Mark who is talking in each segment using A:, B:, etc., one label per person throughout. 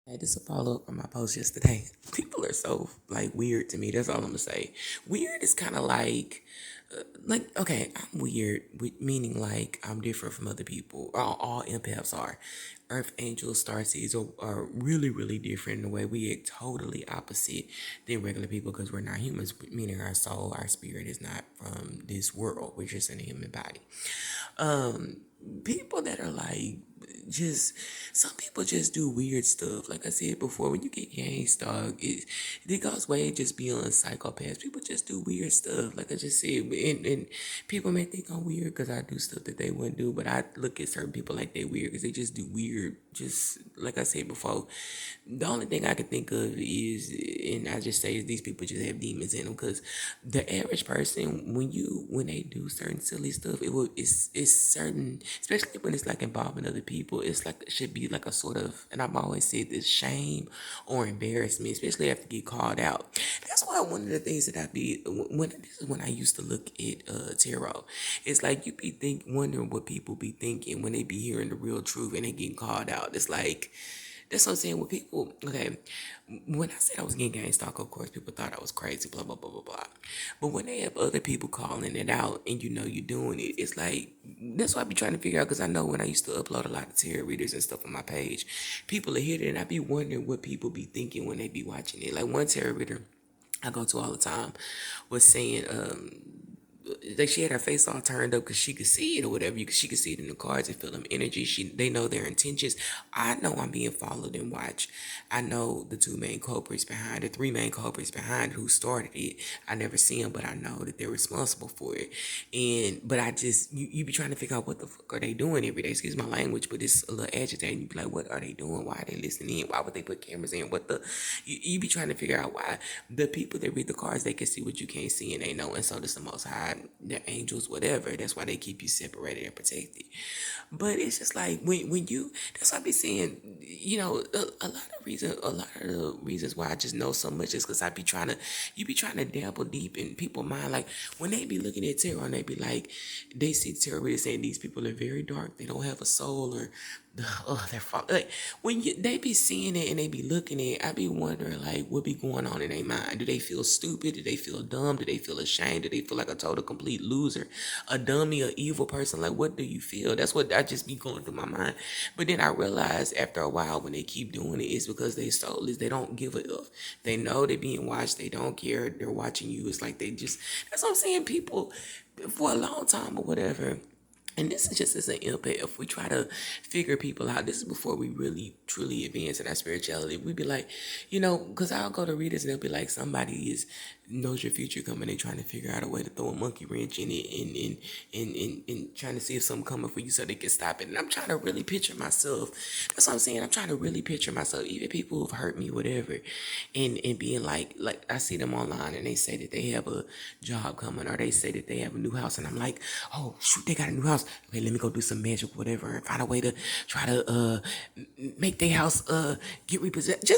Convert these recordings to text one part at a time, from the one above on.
A: Hey, this is a follow up on my post yesterday. People are so like weird to me. That's all I'm gonna say. Weird is kind of like okay, I'm weird, meaning like I'm different from other people. All empaths are. Earth angels, starseeds are really, really different in the way we are totally opposite than regular people because we're not humans, meaning our soul, our spirit is not from this world. We're just in a human body. Um, People that are like just some people just do weird stuff. Like I said before, when you get gangs, dog, it goes way just beyond psychopaths. People just do weird stuff. Like I just said, and people may think I'm weird because I do stuff that they wouldn't do, but I look at certain people like they weird because they just do weird. Just like I said before, the only thing I can think of is, and I just say is these people just have demons in them because the average person when they do certain silly stuff, it's certain, especially when it's like involving other people, it's like it should be like a sort of, and I've always said this, shame or embarrassment, especially after get called out. That's why one of the things that I be when this is when I used to look at tarot. It's like you be wondering what people be thinking when they be hearing the real truth and they getting called out. It's like that's what I'm saying with people. Okay, when I said I was getting gang stalker, of course, people thought I was crazy, blah, blah, blah, blah, blah. But when they have other people calling it out and you know you're doing it, it's like, that's what I be trying to figure out because I know when I used to upload a lot of tarot readers and stuff on my page, people are hitting it and I be wondering what people be thinking when they be watching it. Like one tarot reader I go to all the time was saying, like she had her face all turned up because she could see it or whatever. She could see it in the cards and feel them energy. They know their intentions. I know I'm being followed and watched. I know the three main culprits behind who started it. I never see them, but I know that they're responsible for it. But I just you be trying to figure out what the fuck are they doing every day. Excuse my language, but it's a little agitating. You be like, what are they doing? Why are they listening in? Why would they put cameras in? You be trying to figure out why the people that read the cards they can see what you can't see and they know, and so does the Most High, the angels, whatever. That's why they keep you separated and protected. But it's just like when you, that's why I be saying, a lot of the reasons why I just know so much is because you be trying to dabble deep in people's mind. Like when they be looking at tarot and they be like, they see tarot readers saying these people are very dark, they don't have a soul, or they're like when they be seeing it and they be looking at it, I be wondering like what be going on in their mind. Do they feel stupid? Do they feel dumb? Do they feel ashamed? Do they feel like a total complete loser, a dummy, a evil person? Like what do you feel? That's what I just be going through my mind. But then I realize after a while when they keep doing it, it's because they soulless. They don't give a f. They know they're being watched. They don't care. They're watching you. It's like they just. That's what I'm saying. People for a long time or whatever. And this is just as an impact. If we try to figure people out, this is before we really truly advance in our spirituality. We'd be like, because I'll go to readers and they'll be like, somebody knows your future coming. They trying to figure out a way to throw a monkey wrench in it and trying to see if something coming for you so they can stop it. And I'm trying to really picture myself. That's what I'm saying. I'm trying to really picture myself, even people who've hurt me, whatever, and being like I see them online and they say that they have a job coming or they say that they have a new house and I'm like, oh shoot, they got a new house. Okay, let me go do some magic, whatever, and find a way to try to make their house get repossessed.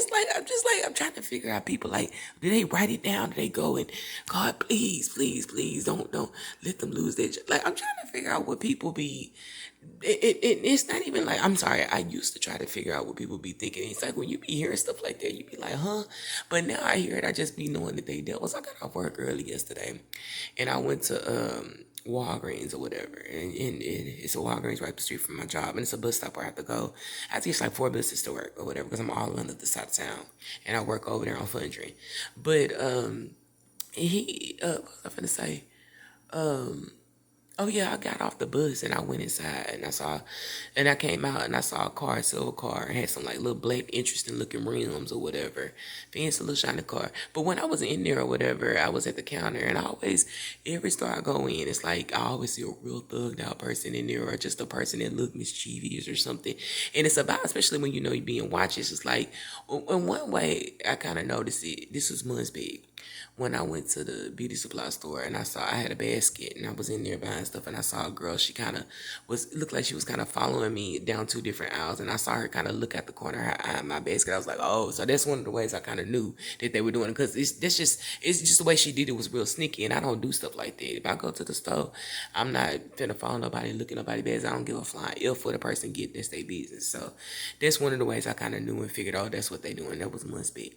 A: I'm trying to figure out people like, do they write it down? Do they go and God, please, please, please don't let them lose their like I'm trying to figure out what people be it's not even like, I'm sorry, I used to try to figure out what people be thinking. It's like when you be hearing stuff like that, you be like, huh? But now I hear it, I just be knowing that they devils. I got off work early yesterday and I went to Walgreens or whatever. And it's a Walgreens right up the street from my job. And it's a bus stop where I have to go. I have to get like 4 buses to work or whatever because I'm all under the side of town. And I work over there on Fundry. But what was I finna say? Oh yeah, I got off the bus and I went inside and I came out and I saw a silver car, and had some like little black, interesting looking rims or whatever. Fancy little shiny car. But when I was in there or whatever, I was at the counter and every store I go in, it's like I always see a real thugged out person in there or just a person that look mischievous or something. And it's about, especially when you know you're being watched, it's just like, in one way, I kind of noticed it. This was months back. when I went to the beauty supply store and I had a basket and I was in there buying stuff and I saw a girl. She kind of looked like she was kind of following me down two different aisles, and I saw her kind of look at the corner of her eye in my basket. I was like, oh, so that's one of the ways I kind of knew that they were doing it, because it's just the way she did it was real sneaky, and I don't do stuff like that. If I go to the store, I'm not finna follow nobody, look at nobody bags. I don't give a flying if what the person get, that's their business. So that's one of the ways I kind of knew and figured, oh, that's what they doing. That was must be.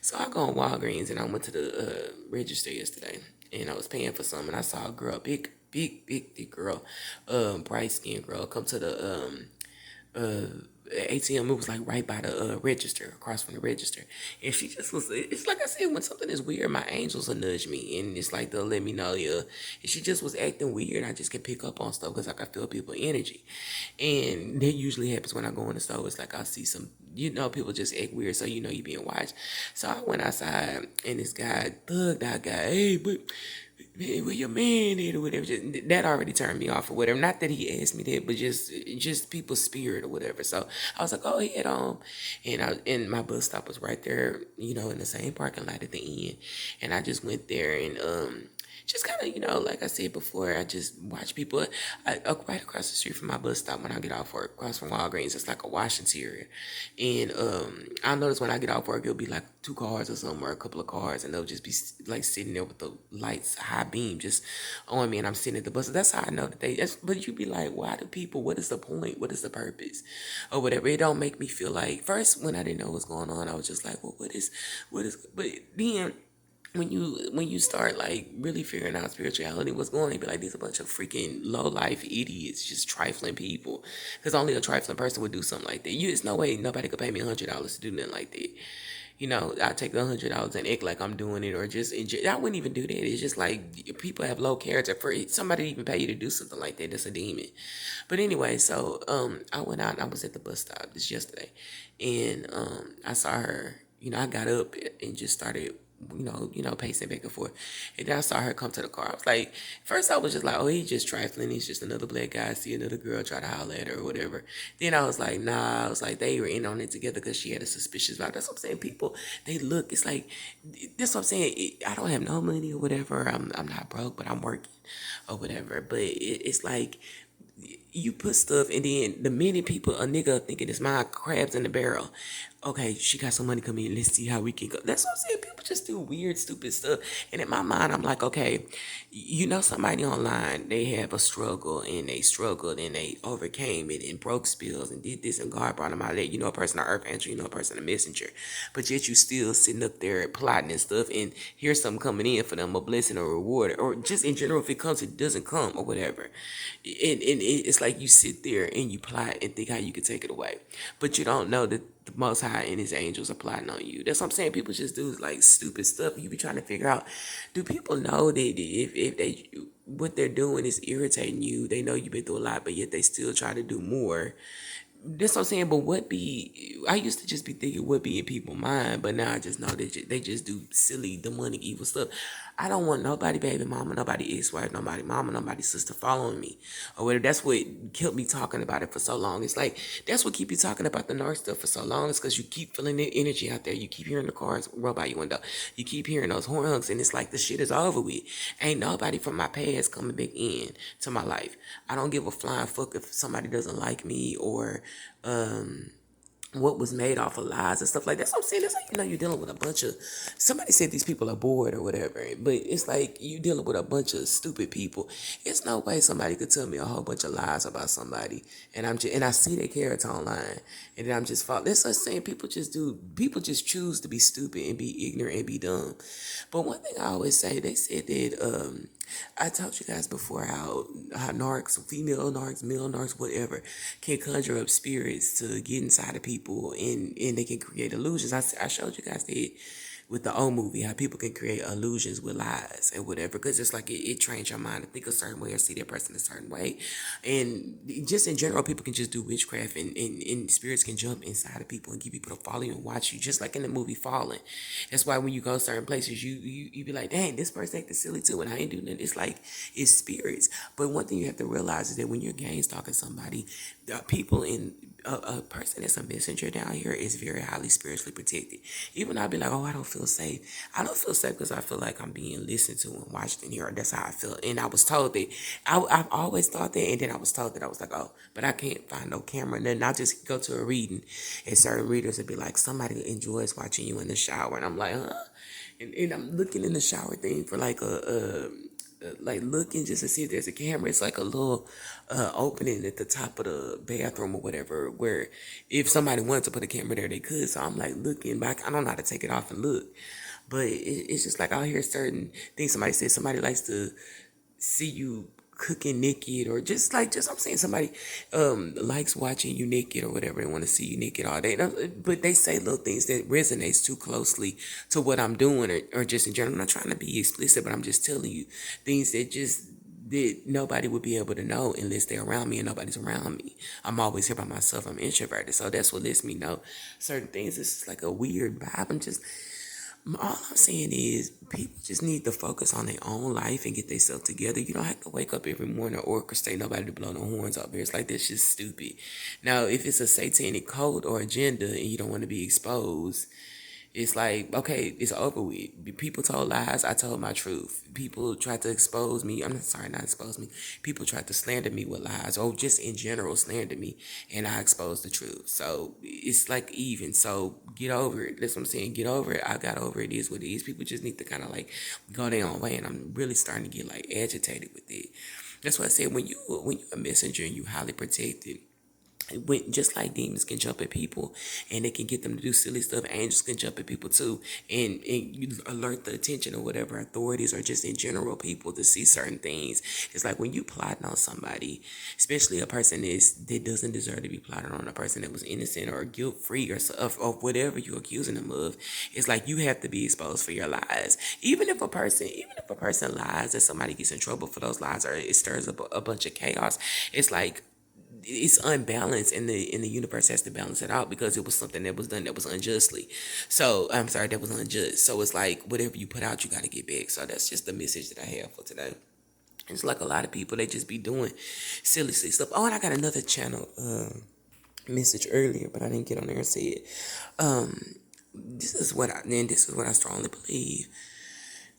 A: So I go on Walgreens and I went to the register yesterday, and I was paying for something, and I saw a girl, big girl, bright skinned girl, come to the ATM. It was like right by the register, across from the register. And she just was, it's like I said, when something is weird, my angels will nudge me. And it's like they'll let me know, yeah. And she just was acting weird. I just can pick up on stuff because I can feel people's energy. And that usually happens when I go in the store. It's like I'll see some, people just act weird. So, you being watched. So I went outside and this guy, thugged out guy, hey, but where your man at or whatever. That already turned me off or whatever. Not that he asked me that, but just people's spirit or whatever. So I was like, oh, he had on. And my bus stop was right there, in the same parking lot at the end. And I just went there and just kind of, like I said before, I just watch people. Right across the street from my bus stop when I get off work, across from Walgreens, it's like a washing area. And I notice when I get off work, it'll be like two cars or something, or a couple of cars, and they'll just be like sitting there with the lights, high beam, just on me, and I'm sitting at the bus. So that's how I know that but you be like, why do people, what is the point? What is the purpose? Or whatever. It don't make me feel like, first, when I didn't know what's going on, I was just like, well, what is, but then, when you start like really figuring out spirituality, what's going on, you be like, these a bunch of freaking low life idiots, just trifling people. Because only a trifling person would do something like that. There's no way nobody could pay me $100 to do nothing like that. I take the $100 and act like I'm doing it, or just I wouldn't even do that. It's just like people have low character for somebody to even pay you to do something like that. That's a demon. But anyway, so I went out and I was at the bus stop this yesterday, and I saw her. I got up and just started pacing back and forth. And then I saw her come to the car. I was like, first I was just like, oh, he's just trifling. He's just another black guy. See another girl, try to holler at her or whatever. Then I was like, nah. I was like, they were in on it together because she had a suspicious vibe. That's what I'm saying. People, they look. It's like, that's what I'm saying. I don't have no money or whatever. I'm not broke, but I'm working or whatever. But it's like, you put stuff, and then the minute people, a nigga thinking it's my crabs in the barrel. Okay, she got some money coming in. Let's see how we can go. That's what I'm saying. People just do weird, stupid stuff. And in my mind, I'm like, okay, somebody online, they have a struggle, and they struggled, and they overcame it, and broke spills, and did this, and God brought them out of that. A person, an earth angel, a person, a messenger. But yet you still sitting up there plotting and stuff, and here's something coming in for them, a blessing or reward, or just in general, if it comes, it doesn't come, or whatever. And it's like you sit there and you plot and think how you could take it away. But you don't know that the Most High and His angels are plotting on you. That's what I'm saying. People just do like stupid stuff. You be trying to figure out, do people know that if they what they're doing is irritating you? They know you've been through a lot, but yet they still try to do more. That's what I'm saying. But I used to just be thinking what be in people's mind, but now I just know that they just do silly, demonic, evil stuff. I don't want nobody baby mama, nobody ex-wife, nobody mama, nobody sister following me or whatever. That's what kept me talking about it for so long. It's like, that's what keep you talking about the North stuff for so long. It's because you keep feeling the energy out there. You keep hearing the cars roll by your window. You keep hearing those horns, and it's like the shit is over with. Ain't nobody from my past coming back in to my life. I don't give a flying fuck if somebody doesn't like me, or what was made off of lies and stuff like that. That's what I'm saying. That's how you know you're dealing with a bunch of, somebody said these people are bored or whatever, but it's like you dealing with a bunch of stupid people. It's no way somebody could tell me a whole bunch of lies about somebody, and I see their character online, and then I'm just following. That's what I'm saying. People just choose to be stupid and be ignorant and be dumb. But one thing I always say, they said that I told you guys before how narcs, female narcs, male narcs, whatever, can conjure up spirits to get inside of people, and they can create illusions. I showed you guys that with the old movie, how people can create illusions with lies and whatever, because it's like it trains your mind to think a certain way or see that person a certain way. And just in general, people can just do witchcraft, and spirits can jump inside of people and get people to follow you and watch you, just like in the movie Fallen. That's why when you go certain places, you be like, dang, this person acting silly too, and I ain't doing it. It's like, it's spirits. But one thing you have to realize is that when you're gang stalking somebody, the people in a person that's a messenger down here is very highly spiritually protected. Even I'd be like, oh, I don't feel safe. I don't feel safe because I feel like I'm being listened to and watched in here. That's how I feel. And I was told that. I've always thought that. And then I was told that. I was like, oh, but I can't find no camera. And then I just go to a reading. And certain readers would be like, somebody enjoys watching you in the shower. And I'm like, huh? And I'm looking in the shower thing for like like looking just to see if there's a camera. It's like a little opening at the top of the bathroom or whatever, where if somebody wanted to put a camera there, they could. So I'm like looking back. I don't know how to take it off and look, but it's just like I'll hear certain things. Somebody says somebody likes to see you cooking naked, or just I'm saying somebody likes watching you naked or whatever. They want to see you naked all day, but they say little things that resonates too closely to what I'm doing, or just in general. I'm not trying to be explicit, but I'm just telling you things that nobody would be able to know unless they're around me, and nobody's around me. I'm always here by myself. I'm introverted, so that's what lets me know certain things. It's just like a weird vibe. All I'm saying is people just need to focus on their own life and get themselves together. You don't have to wake up every morning or orchestrate nobody to blow no horns out there. It's like, that's just stupid. Now, if it's a satanic code or agenda and you don't want to be exposed, it's like, okay, it's over with. People told lies. I told my truth. People tried to expose me. I'm sorry, not expose me. People tried to slander me with lies, or just in general slander me, and I exposed the truth. So it's like even. So get over it. That's what I'm saying. Get over it. I got over it. It is what it is. People just need to kind of like go their own way, and I'm really starting to get like agitated with it. That's why I said when you're a messenger and you highly protected, just like demons can jump at people and they can get them to do silly stuff, angels can jump at people too, and you alert the attention of whatever authorities or just in general people to see certain things. It's like when you plotting on somebody, especially a person that doesn't deserve to be plotted on, a person that was innocent or guilt free or whatever you're accusing them of. It's like you have to be exposed for your lies. Even if a person lies and somebody gets in trouble for those lies, or it stirs up a bunch of chaos, it's like it's unbalanced, and the universe has to balance it out because it was something that was done that was unjustly. So I'm sorry, that was unjust. So it's like whatever you put out, you got to get back. So that's just the message that I have for today. It's like a lot of people, they just be doing silly stuff. Oh, and I got another channel message earlier, but I didn't get on there and say it. This is what I strongly believe,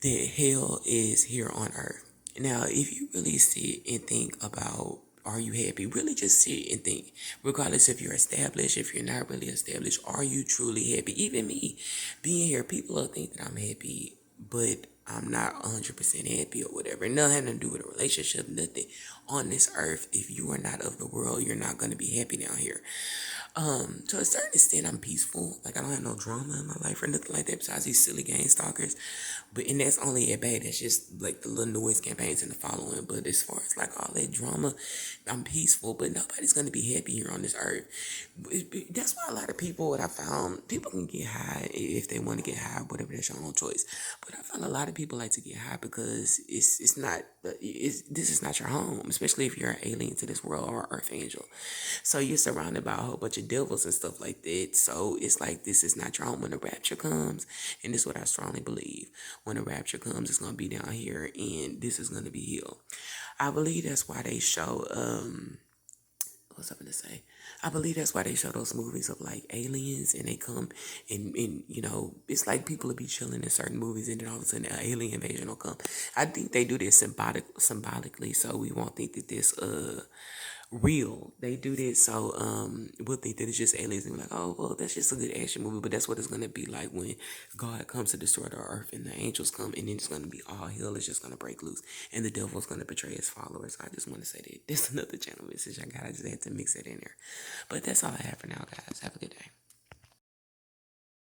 A: that hell is here on earth. Now, if you really sit and think about, are you happy? Really just sit and think, regardless if you're established, if you're not really established, are you truly happy? Even me, being here, people will think that I'm happy, but I'm not 100% happy or whatever. Nothing to do with a relationship, nothing on this earth. If you are not of the world, you're not going to be happy down here. To a certain extent, I'm peaceful. Like, I don't have no drama in my life or nothing like that besides these silly gangstalkers. And that's only at bad. That's just like the little noise campaigns and the following. But as far as like all that drama, I'm peaceful. But nobody's gonna be happy here on this earth. That's why a lot of people, what I found, people can get high if they want to get high, whatever, that's your own choice. But I found a lot of people like to get high because this is not your home, especially if you're an alien to this world or an earth angel. So you're surrounded by a whole bunch of devils and stuff like that. So it's like this is not your home when the rapture comes. And this is what I strongly believe. When the rapture comes, it's gonna be down here and this is gonna be hell. I believe that's why they show what's up to say? I believe that's why they show those movies of like aliens and they come and it's like people will be chilling in certain movies and then all of a sudden an alien invasion will come. I think they do this symbolically so we won't think that this real. They do this so we'll think that it's just aliens and be like, oh well, that's just a good action movie, but that's what it's gonna be like when God comes to destroy the earth and the angels come, and then it's gonna be all hell is just gonna break loose and the devil's gonna betray his followers. I just want to say that there's another channel message I got. I just had to mix it in there. But that's all I have for now, guys. Have a good day.